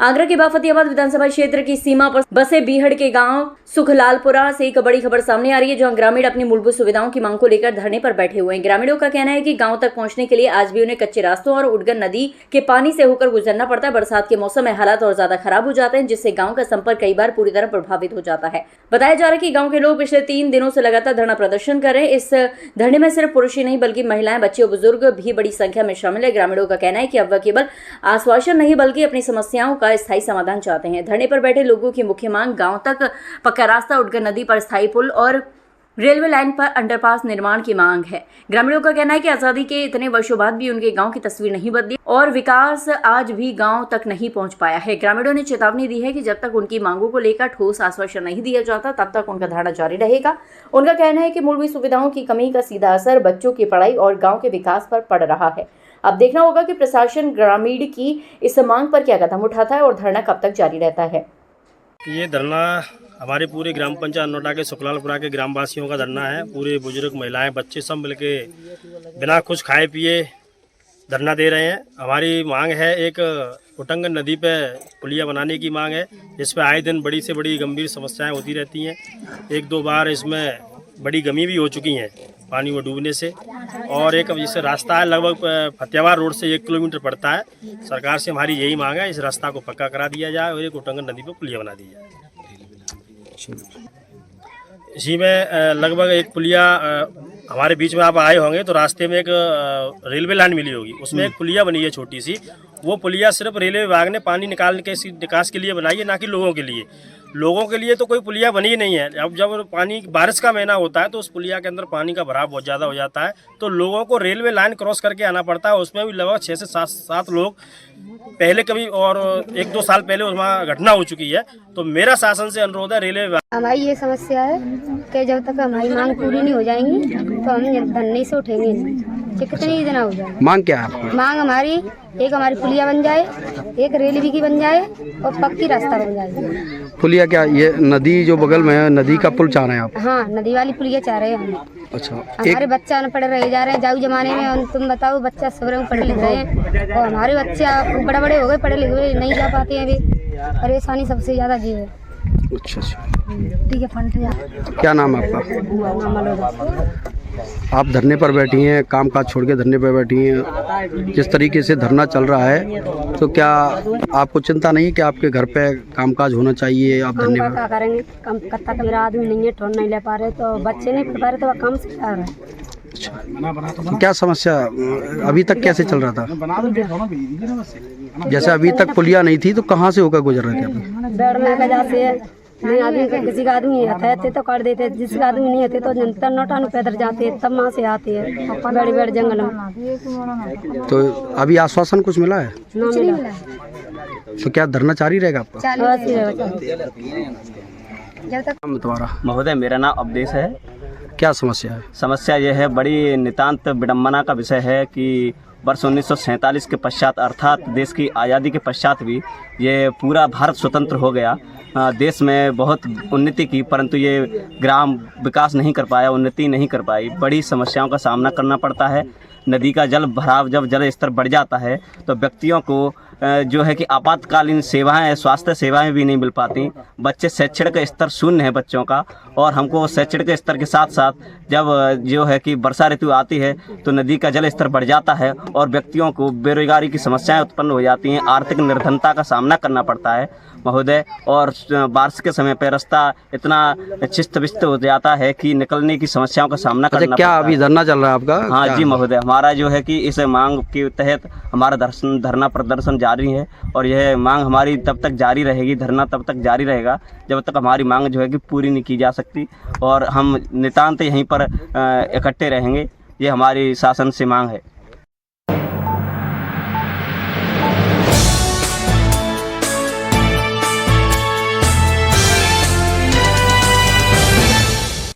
आगरा के बाफतियाबाद विधानसभा क्षेत्र की सीमा पर बसे बीहड़ के गांव सुखलालपुरा से एक बड़ी खबर सामने आ रही है, जहां ग्रामीण अपनी मूलभूत सुविधाओं की मांग को लेकर धरने पर बैठे हुए हैं। ग्रामीणों का कहना है कि गांव तक पहुंचने के लिए आज भी उन्हें कच्चे रास्तों और उडगन नदी के पानी से होकर गुजरना पड़ता है। बरसात के मौसम में हालात और ज्यादा खराब हो जाते हैं, जिससे गाँव का संपर्क कई बार पूरी तरह प्रभावित हो जाता है। बताया जा रहा है कि गाँव के लोग पिछले 3 दिनों से लगातार धरना प्रदर्शन कर रहे हैं। इस धरने में सिर्फ पुरुष ही नहीं बल्कि महिलाएं, बच्चे और बुजुर्ग भी बड़ी संख्या में शामिल है। ग्रामीणों का कहना है कि अब वह केवल आश्वासन नहीं बल्कि अपनी समस्याओं का स्थायी समाधान चाहते हैं। धरने पर बैठे लोगों की मुख्य मांग गांव तक पक्का रास्ता, उडगन नदी पर स्थायी पुल और रेलवे लाइन पर अंडरपास निर्माण की मांग है। ग्रामीणों का कहना है कि आजादी के इतने वर्षों बाद भी उनके गांव की तस्वीर नहीं बदली और विकास आज भी गांव तक नहीं पहुंच पाया है। ग्रामीणों ने चेतावनी दी है कि जब तक उनकी मांगों को लेकर ठोस आश्वासन नहीं दिया जाता तब तक उनका धरना जारी रहेगा। उनका कहना है कि मूलभूत सुविधाओं की कमी का सीधा असर बच्चों की पढ़ाई और गाँव के विकास पर पड़ रहा है। अब देखना होगा कि प्रशासन ग्रामीण की इस मांग पर क्या कदम उठाता है और धरना कब तक जारी रहता है। ये धरना हमारे पूरे ग्राम पंचायत नोटा के सुखलालपुरा के ग्रामवासियों का धरना है। पूरे बुजुर्ग, महिलाएं, बच्चे सब मिलके बिना कुछ खाए पिए धरना दे रहे हैं। हमारी मांग है, एक उटंगन नदी पे पुलिया बनाने की मांग है, जिस पे आए दिन बड़ी से बड़ी गंभीर समस्याएं होती रहती हैं। 1-2 बार इसमें बड़ी गमी भी हो चुकी हैं पानी में डूबने से। और एक जैसे रास्ता है लगभग फतेहाबाद रोड से 1 किलोमीटर पड़ता है। सरकार से हमारी यही मांग है, इस रास्ता को पक्का करा दिया जाए और एक उटंगन नदी पर पुलिया बना दी जाए। इसी में लगभग एक पुलिया हमारे बीच में आप आए होंगे तो रास्ते में एक रेलवे लाइन मिली होगी, उसमें एक पुलिया बनी है छोटी सी। वो पुलिया सिर्फ रेलवे विभाग ने पानी निकालने के निकास के लिए बनाई है, ना कि लोगों के लिए। लोगों के लिए तो कोई पुलिया बनी ही नहीं है। अब जब पानी बारिश का महीना होता है तो उस पुलिया के अंदर पानी का भराव बहुत ज़्यादा हो जाता है, तो लोगों को रेलवे लाइन क्रॉस करके आना पड़ता है। उसमें भी लगभग 6 से 7 लोग पहले कभी और 1-2 साल पहले उसमें घटना हो चुकी है। तो मेरा शासन से अनुरोध है, रेलवे हमारी ये समस्या है कि जब तक हमारी मांग पूरी नहीं हो जाएंगी तो हम धरने से उठेंगे नहीं, चाहे कितनी ही दिन हो जाए। मांग क्या है? मांग हमारी एक हमारी पुलिया बन जाए, एक रेलवे की बन जाए और पक्की रास्ता बन जाए। पुलिया क्या, ये नदी जो बगल में है, नदी का पुल चाह रहे हैं आप? हाँ, नदी वाली पुलिया चाह रहे हैं हम। अच्छा, हमारे बच्चा अनपढ़ रह जा रहे हैं। जाऊ जमाने में तुम बताओ, बच्चा सवेरे में पढ़े लिख रहे हैं और हमारे बच्चे बड़े हो गए, पढ़े लिखे नहीं जा पाते हैं। अभी परेशानी सबसे ज्यादा जी है। अच्छा, ठीक है। फंड क्या नाम है आपका? आप धरने पर बैठी हैं, काम काज छोड़ के धरने पर बैठी हैं। जिस तरीके से धरना चल रहा है तो क्या आपको चिंता नहीं है कि आपके घर पे कामकाज होना चाहिए? आप धरने पर क्या करेंगे? काम करता तो मेरा आदमी नहीं है, ठोन नहीं ले पा रहे, तो बच्चे नहीं पढ़ पा रहे, तो वह काम से आ रहा है। तो क्या समस्या अभी तक कैसे चल रहा था? जैसे अभी तक पुलिया नहीं थी तो कहाँ से होकर गुजर रहे थे? दौड़ने का जाते नहीं आदमी का, किसी का आदमी रहते तो कर देते, जिसका आदमी नहीं होते तो जनता नोटानु पैदल जाते, तब वहाँ से आते हैं बड़े बड़े जंगल में। तो अभी आश्वासन कुछ मिला है? ना मिला। तो क्या धरना जारी रहेगा आपका? जब तक तुम्हारा? महोदय, मेरा नाम अवधेश है। क्या समस्या है? समस्या यह है, बड़ी नितांत विडम्बना का विषय है कि वर्ष 1947 के पश्चात अर्थात देश की आज़ादी के पश्चात भी ये पूरा भारत स्वतंत्र हो गया। देश में बहुत उन्नति की, परंतु ये ग्राम विकास नहीं कर पाया, उन्नति नहीं कर पाई। बड़ी समस्याओं का सामना करना पड़ता है। नदी का जल भराव, जब जल स्तर बढ़ जाता है तो व्यक्तियों को जो है कि आपातकालीन सेवाएं, स्वास्थ्य सेवाएं भी नहीं मिल पाती। बच्चे शैक्षणिक स्तर शून्य है बच्चों का, और हमको शैक्षणिक स्तर के साथ साथ जब जो है कि वर्षा ऋतु आती है तो नदी का जल स्तर बढ़ जाता है और व्यक्तियों को बेरोजगारी की समस्याएं उत्पन्न हो जाती हैं, आर्थिक निर्धनता का सामना करना पड़ता है महोदय। और बारिश के समय पर रास्ता इतना चिस्त विस्त हो जाता है कि निकलने की समस्याओं का सामना करना पड़ता है। क्या अभी धरना चल रहा है आपका? हाँ जी महोदय, हमारा जो है कि इस मांग के तहत हमारा धरना प्रदर्शन जारी है और यह मांग हमारी तब तक जारी रहेगी, धरना तब तक जारी रहेगा जब तक हमारी मांग जो है कि पूरी नहीं की जा सकती, और हम नितांत यहीं पर इकट्ठे रहेंगे। ये हमारी शासन से मांग है।